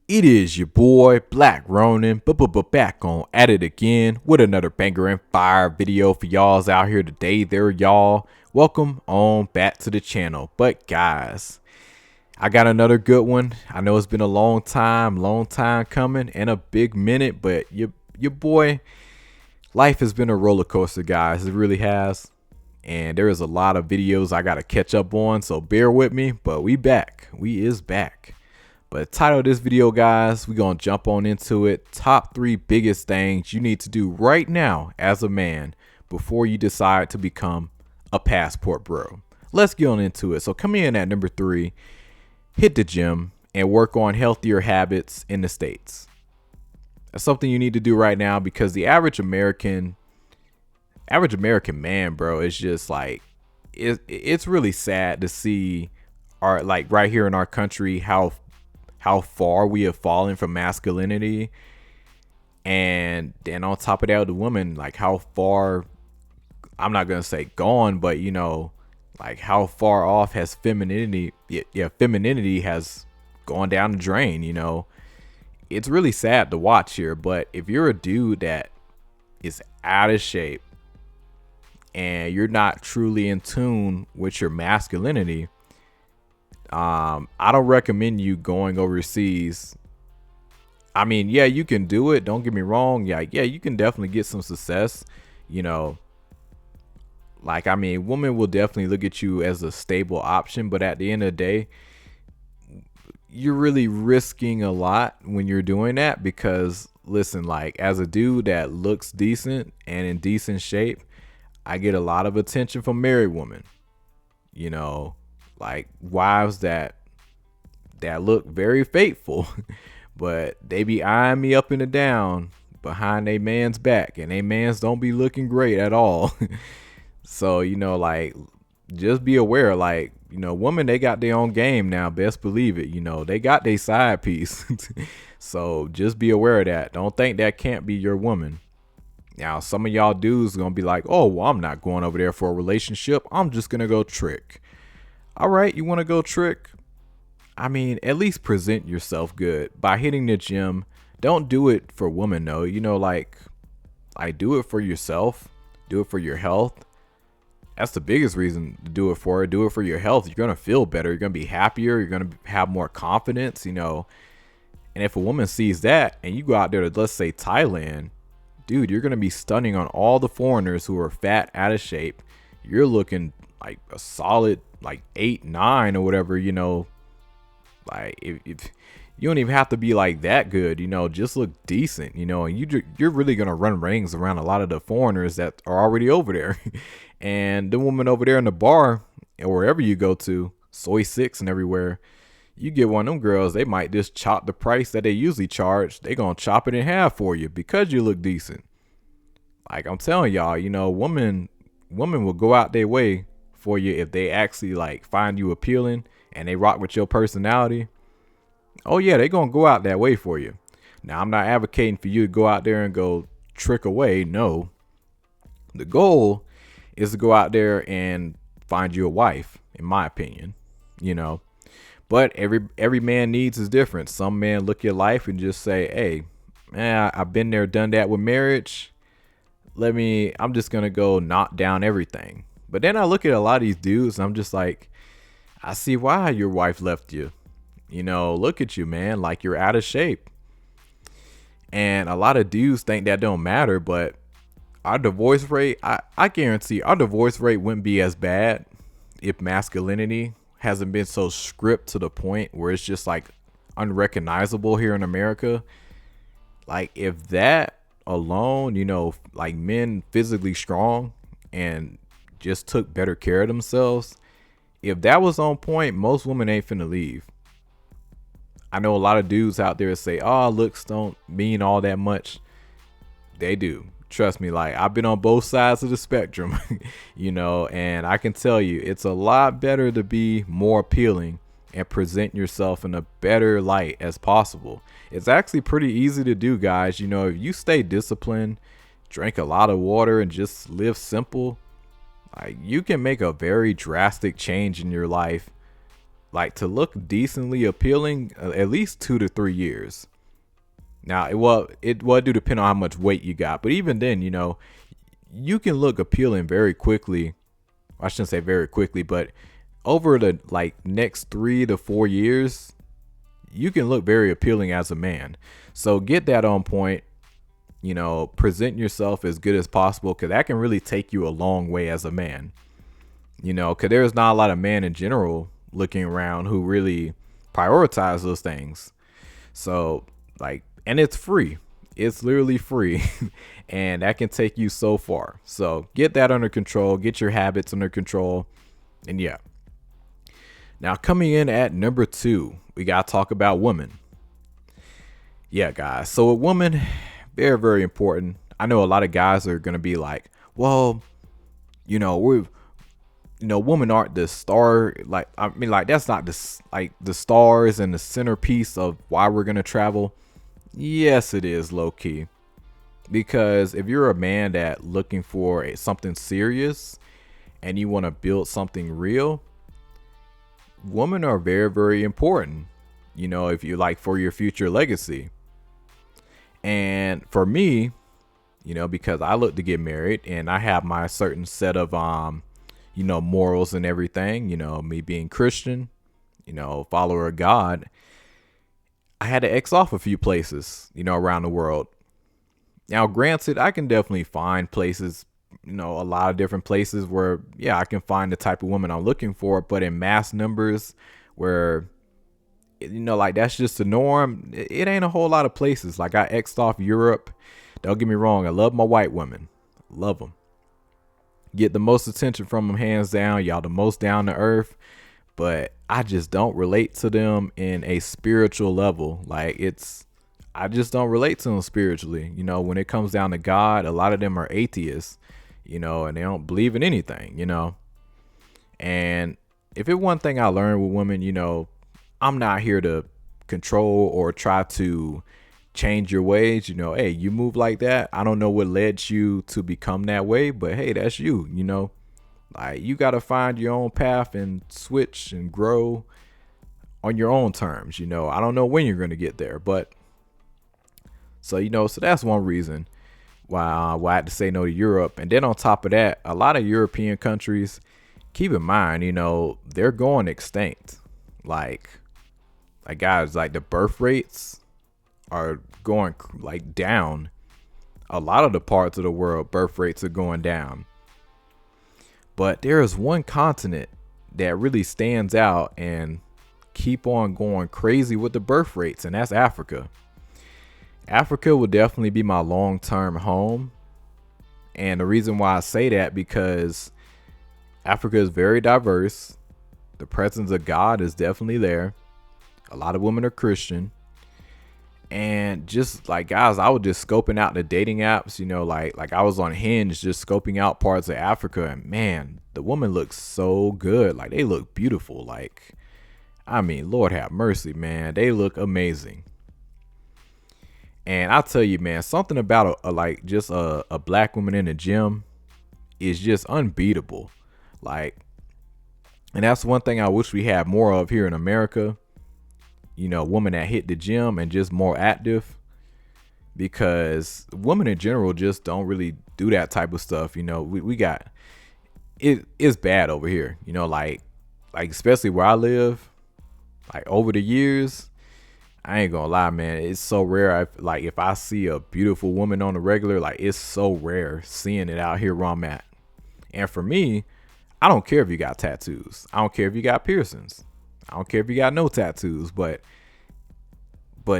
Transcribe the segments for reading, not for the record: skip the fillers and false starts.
It is your boy Black Ronin, back on at it again with another banger and fire video for y'all's out here today. There, y'all. Welcome on back to the channel. But guys, I got another good one. I know it's been a long time coming, and a big minute. But your boy, life has been a roller coaster, guys. It really has. And there is a lot of videos I gotta catch up on, so bear with me. But we back. We is back. But the title of this video, guys, we're going to jump on into it. Top 3 biggest things you need to do right now as a man before you decide to become a passport bro. Let's get on into it. So coming in at number 3, hit the gym and work on healthier habits in the States. That's something you need to do right now because the average American man, bro, is just like, it's really sad to see our, like, right here in our country, how far we have fallen from masculinity, and then on top of that, the woman, like how far, I'm not gonna say gone, but you know, like how far off has femininity femininity has gone down the drain. You know, it's really sad to watch here. But if you're a dude that is out of shape and you're not truly in tune with your masculinity, I don't recommend you going overseas. I mean, yeah, you can do it. Don't get me wrong. Yeah, you can definitely get some success. You know, like, I mean, women will definitely look at you as a stable option, but at the end of the day, you're really risking a lot when you're doing that because, listen, like, as a dude that looks decent and in decent shape, I get a lot of attention from married women. You know, like wives that look very faithful, but they be eyeing me up and down behind a man's back, and a man's don't be looking great at all. So, you know, like, just be aware, like, you know, women, they got their own game now, best believe it. You know, they got their side piece. So just be aware of that. Don't think that can't be your woman. Now, some of y'all dudes gonna be like, oh, well, I'm not going over there for a relationship, I'm just gonna go trick. All right, you want to go trick? I mean, at least present yourself good by hitting the gym. Don't do it for women, though. You know, like do it for yourself. Do it for your health. That's the biggest reason to do it for. Do it for your health. You're going to feel better. You're going to be happier. You're going to have more confidence, you know. And if a woman sees that and you go out there to, let's say, Thailand, dude, you're going to be stunning on all the foreigners who are fat, out of shape. You're looking like a solid like 8, 9 or whatever, you know. Like, if you don't even have to be like that good, you know, just look decent, you know, and you're really gonna run rings around a lot of the foreigners that are already over there. And the woman over there in the bar or wherever you go to, Soy Six and everywhere, you get one of them girls, they might just chop the price that they usually charge. They gonna chop it in half for you because you look decent. Like, I'm telling y'all, you know, women will go out their way for you if they actually like find you appealing and they rock with your personality. Oh yeah, they gonna go out that way for you. Now, I'm not advocating for you to go out there and go trick away. No, the goal is to go out there and find you a wife, in my opinion. You know, but every man needs is different. Some men look at life and just say, hey man, I've been there, done that with marriage. I'm just gonna go knock down everything. But then I look at a lot of these dudes and I'm just like, I see why your wife left you. You know, look at you, man. Like, you're out of shape. And a lot of dudes think that don't matter, but our divorce rate, I guarantee our divorce rate wouldn't be as bad if masculinity hasn't been so stripped to the point where it's just like unrecognizable here in America. Like, if that alone, you know, like men physically strong and just took better care of themselves, if that was on point, most women ain't finna leave. I know a lot of dudes out there say, oh, looks don't mean all that much. They do. Trust me, like, I've been on both sides of the spectrum, you know, and I can tell you it's a lot better to be more appealing and present yourself in a better light as possible. It's actually pretty easy to do, guys. You know, if you stay disciplined, drink a lot of water, and just live simple, like, you can make a very drastic change in your life like to look decently appealing, at least 2 to 3 years. Now, it do depend on how much weight you got, but even then, you can look appealing very quickly. I shouldn't say very quickly, but over the like next 3 to 4 years, you can look very appealing as a man. So get that on point. Present yourself as good as possible, because that can really take you a long way as a man. Because there's not a lot of men in general looking around who really prioritize those things. So, like, and it's free. It's literally free. And that can take you so far. So get that under control. Get your habits under control. And yeah. Now, coming in at number 2, we got to talk about women. Yeah, guys. So a woman, very, very important. I know a lot of guys are going to be like, well, women aren't the star. Like, I mean, like, that's not the stars and the centerpiece of why we're going to travel. Yes, it is, low key. Because if you're a man that looking for something serious and you want to build something real, women are very, very important, if you like, for your future legacy. And for me, because I look to get married and I have my certain set of, morals and everything, me being Christian, follower of God, I had to X off a few places, around the world. Now, granted, I can definitely find places, a lot of different places where, yeah, I can find the type of woman I'm looking for, but in mass numbers where, like, that's just the norm. It ain't a whole lot of places. Like, I X'd off Europe. Don't get me wrong. I love my white women. Love them. Get the most attention from them, hands down. Y'all the most down to earth. But I just don't relate to them in a spiritual level. Like, I just don't relate to them spiritually. When it comes down to God, a lot of them are atheists, and they don't believe in anything, And if it's one thing I learned with women, I'm not here to control or try to change your ways. Hey, you move like that. I don't know what led you to become that way, but hey, that's you, Like, you got to find your own path and switch and grow on your own terms. I don't know when you're going to get there, but so that's one reason why I had to say no to Europe. And then on top of that, a lot of European countries, keep in mind, they're going extinct. Like guys, like the birth rates are going like down. A lot of the parts of the world, birth rates are going down. But there is one continent that really stands out and keep on going crazy with the birth rates, and that's Africa. Africa will definitely be my long-term home. And the reason why I say that, because Africa is very diverse. The presence of God is definitely there. A lot of women are Christian. And just like, guys, I was just scoping out the dating apps, like I was on Hinge just scoping out parts of Africa, and man, the woman looks so good. Like, they look beautiful. Like, I mean, Lord have mercy, man. They look amazing. And I'll tell you, man, something about a black woman in the gym is just unbeatable. Like, and that's one thing I wish we had more of here in America. Women that hit the gym and just more active, because women in general just don't really do that type of stuff. We got it's bad over here, like especially where I live. Like, over the years, I ain't gonna lie, man, it's so rare. If I see a beautiful woman on the regular, like, it's so rare seeing it out here where I'm at. And for me, I don't care if you got tattoos. I don't care if you got piercings. I don't care if you got no tattoos, but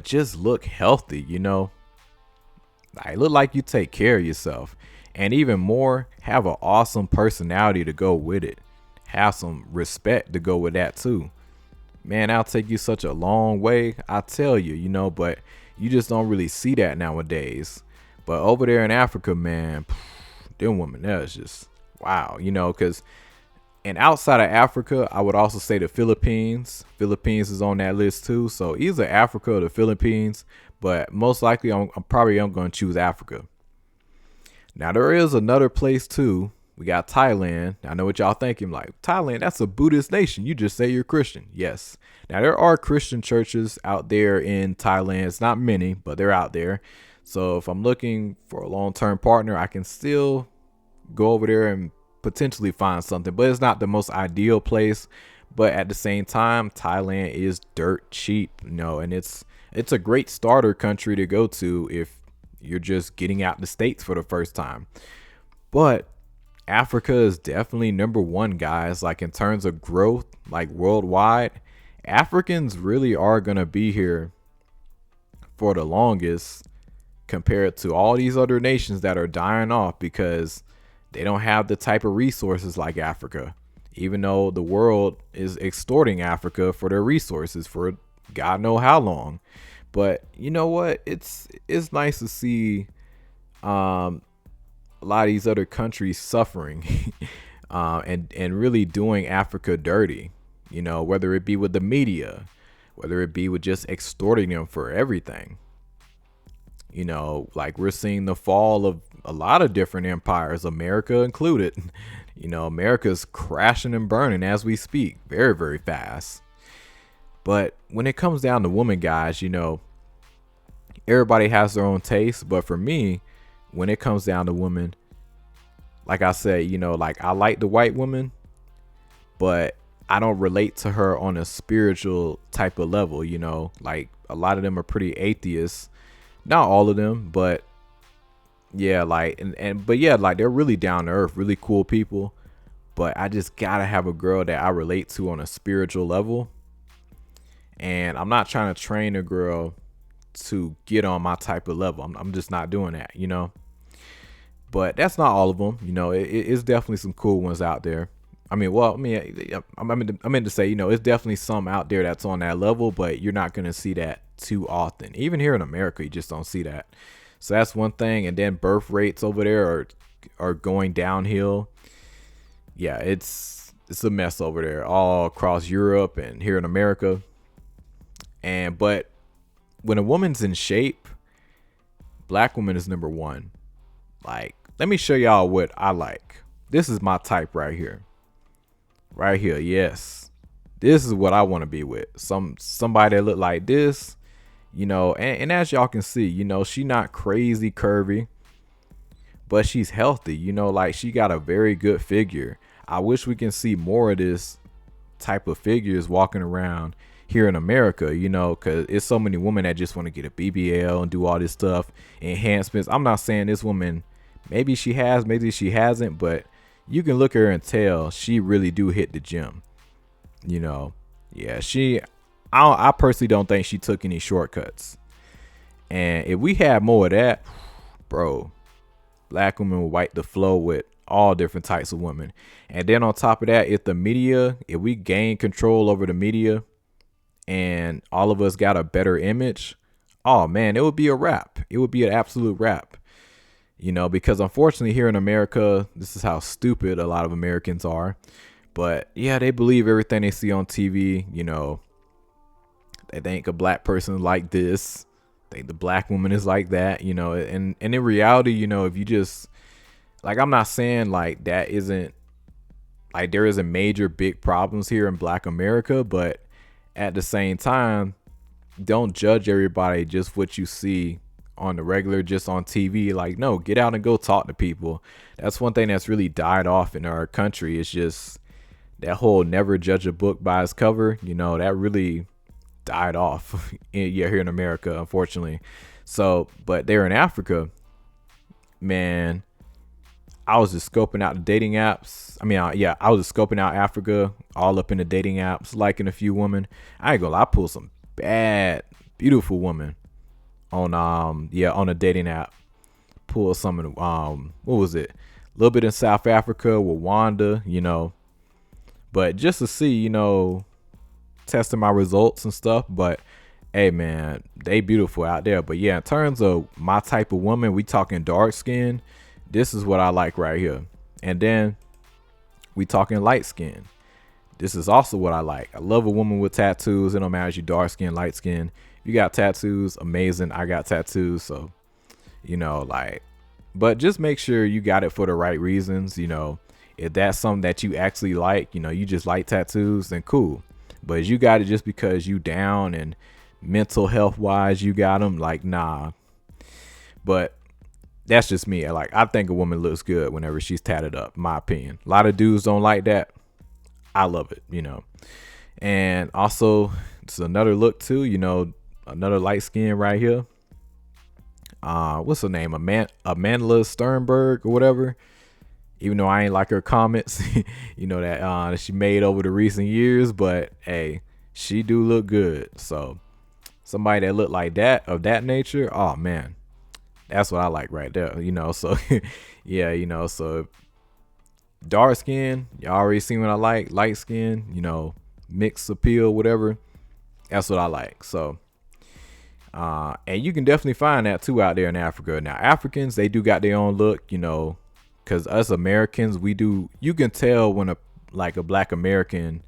just look healthy, Like, look like you take care of yourself. And even more, have an awesome personality to go with it. Have some respect to go with that too. Man, that'll take you such a long way, I tell you, but you just don't really see that nowadays. But over there in Africa, man, them women, that's just wow, because and outside of Africa, I would also say the Philippines. Philippines is on that list too. So either Africa or the Philippines, but most likely I'm going to choose Africa. Now, there is another place too We got Thailand. I know what y'all thinking, like, Thailand, that's a Buddhist nation. You just say you're Christian. Yes. Now, there are Christian churches out there in Thailand. It's not many, but they're out there. So if I'm looking for a long-term partner, I can still go over there and potentially find something. But it's not the most ideal place. But at the same time, Thailand is dirt cheap, and it's a great starter country to go to if you're just getting out the States for the first time. But Africa is definitely number one, guys. Like, in terms of growth, like worldwide, Africans really are going to be here for the longest compared to all these other nations that are dying off because they don't have the type of resources like Africa, even though the world is extorting Africa for their resources for God know how long. But you know what? It's nice to see a lot of these other countries suffering and really doing Africa dirty, whether it be with the media, whether it be with just extorting them for everything. Like, we're seeing the fall of a lot of different empires, America included. America's crashing and burning as we speak very, very fast. But when it comes down to women, guys, everybody has their own taste. But for me, when it comes down to women, like I said, like, I like the white woman, but I don't relate to her on a spiritual type of level. Like, a lot of them are pretty atheists. Not all of them, but yeah, like, but yeah, like, they're really down to earth, really cool people. But I just gotta have a girl that I relate to on a spiritual level. And I'm not trying to train a girl to get on my type of level. I'm just not doing that, But that's not all of them. It's definitely some cool ones out there. I mean, I meant to say, it's definitely some out there that's on that level, but you're not going to see that too often. Even here in America, you just don't see that. So that's one thing. And then birth rates over there are going downhill. Yeah, it's a mess over there all across Europe and here in America. But when a woman's in shape, black woman is number one. Like, let me show y'all what I like. This is my type right here. Right here, yes. This is what I want to be with. Somebody that look like this, and as y'all can see, she not crazy curvy, but she's healthy, like, she got a very good figure. I wish we can see more of this type of figures walking around here in America, because it's so many women that just want to get a BBL and do all this stuff, enhancements. I'm not saying this woman, maybe she has, maybe she hasn't, but you can look at her and tell she really do hit the gym. Yeah, I personally don't think she took any shortcuts. And if we had more of that, bro, black women will wipe the floor with all different types of women. And then on top of that, if we gain control over the media and all of us got a better image, oh man, it would be a wrap. It would be an absolute wrap. Because unfortunately here in America, this is how stupid a lot of Americans are. But yeah, they believe everything they see on TV. They think a black person is like this. They think the black woman is like that, and in reality, if you just, like, I'm not saying like that isn't, like, there isn't major big problems here in black America, but at the same time, don't judge everybody just what you see on the regular, just on TV. Like, no, get out and go talk to people. That's one thing that's really died off in our country. It's just that whole never judge a book by its cover. That really died off here in America, unfortunately. So, but there in Africa, man, I was just scoping out the dating apps. I was just scoping out Africa, all up in the dating apps, liking a few women. I ain't gonna lie, I pulled some bad, beautiful women on a dating app. Pulled some of the, what was it? A little bit in South Africa with Wanda, but just to see, testing my results and stuff. But hey, man, they beautiful out there. But yeah, in terms of my type of woman, we talking dark skin. This is what I like right here. And then we talking light skin. This is also what I like. I love a woman with tattoos. It don't matter if you dark skin, light skin. You got tattoos, amazing. I got tattoos, so like, but just make sure you got it for the right reasons. If that's something that you actually like, you just like tattoos, then cool. But if you got it just because you down and mental health wise you got them, like, nah. But that's just me. Like, I think a woman looks good whenever she's tatted up, my opinion. A lot of dudes don't like that. I love it. And also, it's another look too, another light skin right here. What's her name? Amanda Sternberg or whatever. Even though I ain't like her comments, that she made over the recent years, but hey, she do look good. So somebody that look like that, of that nature, oh man, that's what I like right there. So yeah, so dark skin, you already seen what I like. Light skin, mixed appeal, whatever. That's what I like. So and you can definitely find that too out there in Africa. Now, Africans, they do got their own look, because us Americans, you can tell when a black American,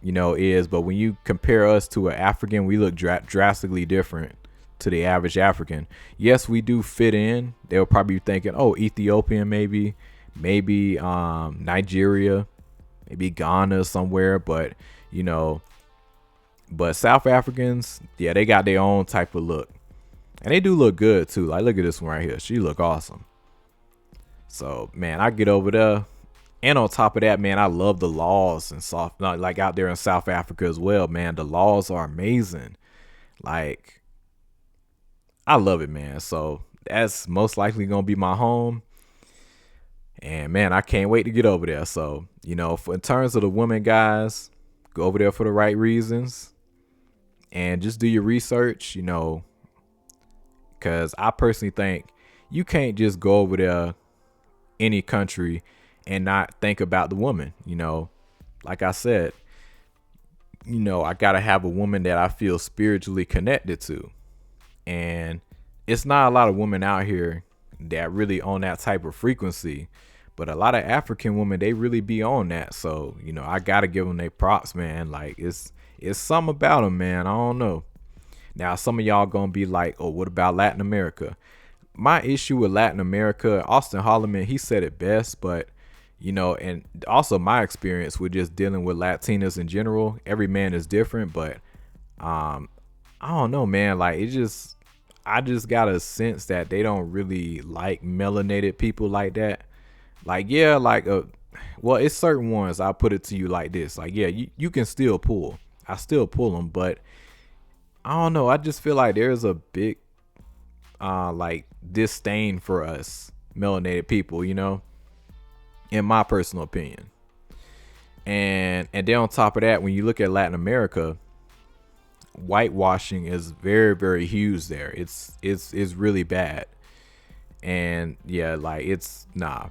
is, but when you compare us to an African, we look drastically different to the average African. Yes, we do fit in. They'll probably be thinking, oh, Ethiopian, maybe Nigeria, maybe Ghana somewhere, but South Africans, yeah, they got their own type of look. And they do look good too. Like, look at this one right here. She look awesome. So, man, I get over there. And on top of that, man, I love the laws and like out there in South Africa as well, man. The laws are amazing. Like, I love it, man. So that's most likely going to be my home. And man, I can't wait to get over there. So, in terms of the women, guys, go over there for the right reasons. And just do your research, because I personally think you can't just go over there, any country, and not think about the woman. Like I said, I gotta have a woman that I feel spiritually connected to. And it's not a lot of women out here that really on that type of frequency, but a lot of African women, they really be on that. So, I gotta give them their props, man. Like, it's something about them, man. I don't know. Now, some of y'all gonna be like, oh, what about Latin America? My issue with Latin America, Austin Holloman, he said it best, but and also my experience with just dealing with Latinas in general, every man is different, but I don't know, man. Like, I just got a sense that they don't really like melanated people like that. Like, yeah, well, it's certain ones. I'll put it to you like this. Like, yeah, you can still pull. I still pull them, but I don't know. I just feel like there's a big disdain for us melanated people, in my personal opinion. And then on top of that, when you look at Latin America, whitewashing is very, very huge there. It's really bad. And yeah, like, it's nah.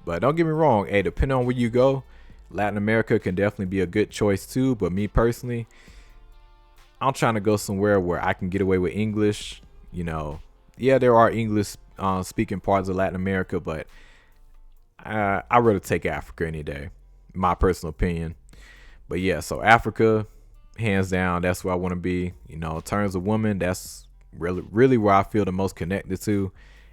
But don't get me wrong, hey, depending on where you go, Latin America can definitely be a good choice too. But me personally, I'm trying to go somewhere where I can get away with English. Yeah, there are English speaking parts of Latin America, but I'd rather take Africa any day, my personal opinion. But yeah, so Africa, hands down, that's where I want to be. In terms of women, that's really where I feel the most connected to.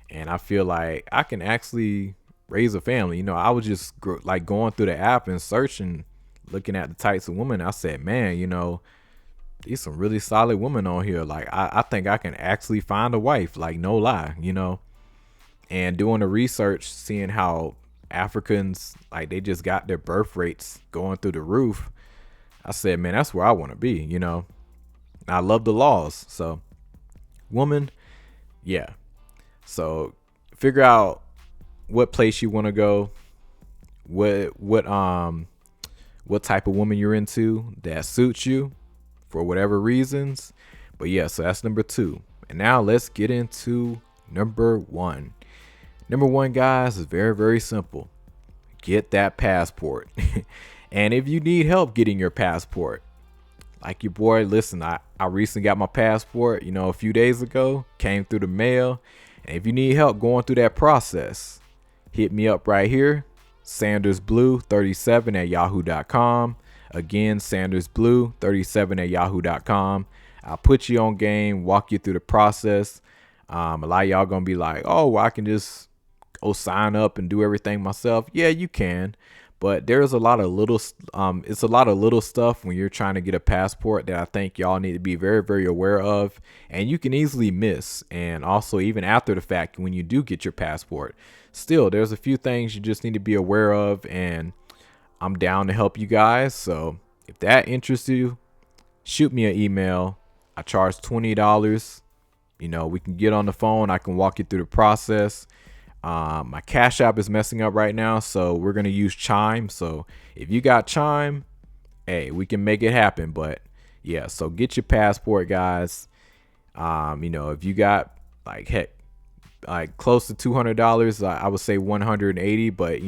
And I feel like I can actually raise a family. I was just going through the app and searching, looking at the types of women. I said, man, these some really solid women on here. Like, I think I can actually find a wife, like, no lie, and doing the research, seeing how Africans, like, they just got their birth rates going through the roof. I said, man, that's where I want to be, I love the laws. So woman, yeah. So figure out what place you want to go, what type of woman you're into that suits you for whatever reasons. But yeah, so that's number 2. And now let's get into number 1. Number 1, guys, is very, very simple. Get that passport. And if you need help getting your passport, like your boy, listen, I recently got my passport, a few days ago, came through the mail. And if you need help going through that process, hit me up right here, sandersblue37@yahoo.com. Again, sandersblue37@yahoo.com. I'll put you on game, walk you through the process. A lot of y'all gonna be like, oh, well, I can just go sign up and do everything myself. Yeah, you can. But there's a lot of it's a lot of little stuff when you're trying to get a passport that I think y'all need to be very, very aware of, and you can easily miss. And also, even after the fact, when you do get your passport, still there's a few things you just need to be aware of, and I'm down to help you guys. So if that interests you, shoot me an email. I charge $20. We can get on the phone. I can walk you through the process. My Cash App is messing up right now, so we're gonna use Chime. So if you got Chime, hey, we can make it happen. But yeah, so get your passport, guys. If you got like close to $200, I would say 180. But if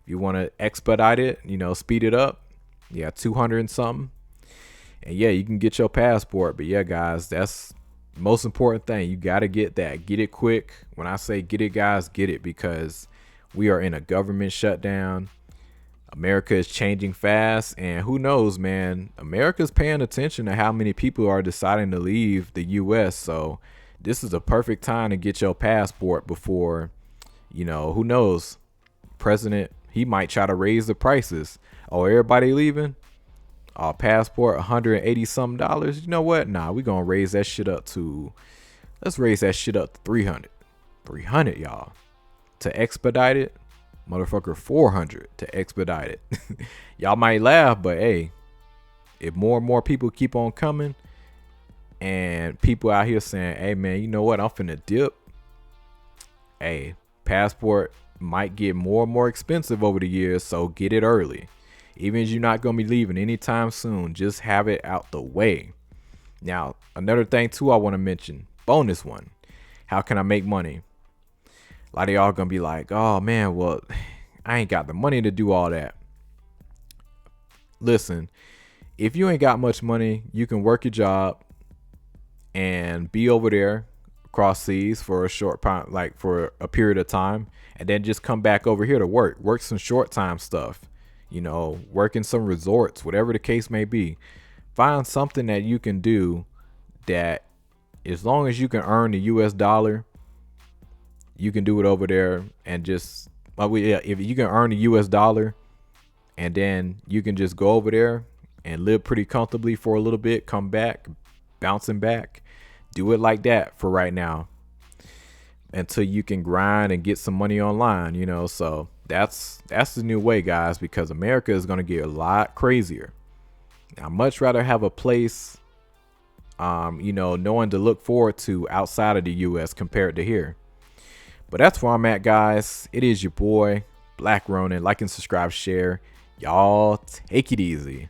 you want to expedite it, speed it up, yeah, 200 and something, and yeah, you can get your passport. But yeah, guys, that's most important thing. You got to get that. Get it quick. When I say get it, guys, get it, because we are in a government shutdown. America is changing fast, and who knows, man, America's paying attention to how many people are deciding to leave the US. So this is a perfect time to get your passport before, who knows, president, he might try to raise the prices. Oh, everybody leaving? Passport $180 something dollars. You know what? Nah, we gonna raise that shit up to, let's raise that shit up to 300, y'all, to expedite it. Motherfucker, 400 to expedite it. Y'all might laugh, but hey, if more and more people keep on coming, and people out here saying, hey man, you know what, I'm finna dip, hey, passport might get more and more expensive over the years, so get it early. Even if you're not going to be leaving anytime soon, just have it out the way. Now, another thing too I want to mention, bonus one. How can I make money? A lot of y'all going to be like, oh man, well, I ain't got the money to do all that. Listen, if you ain't got much money, you can work your job and be over there across seas for a short time, like for a period of time, and then just come back over here to work some short time stuff. Work in some resorts, whatever the case may be. Find something that you can do that, as long as you can earn the US dollar, you can do it over there. And just, if you can earn the US dollar, and then you can just go over there and live pretty comfortably for a little bit, come back, bouncing back, do it like that for right now, until you can grind and get some money online, so that's the new way, guys, because America is going to get a lot crazier. I'd much rather have a place, knowing to look forward to outside of the US compared to here. But that's where I'm at, guys. It is your boy, Black Ronin. Like and subscribe, share. Y'all take it easy.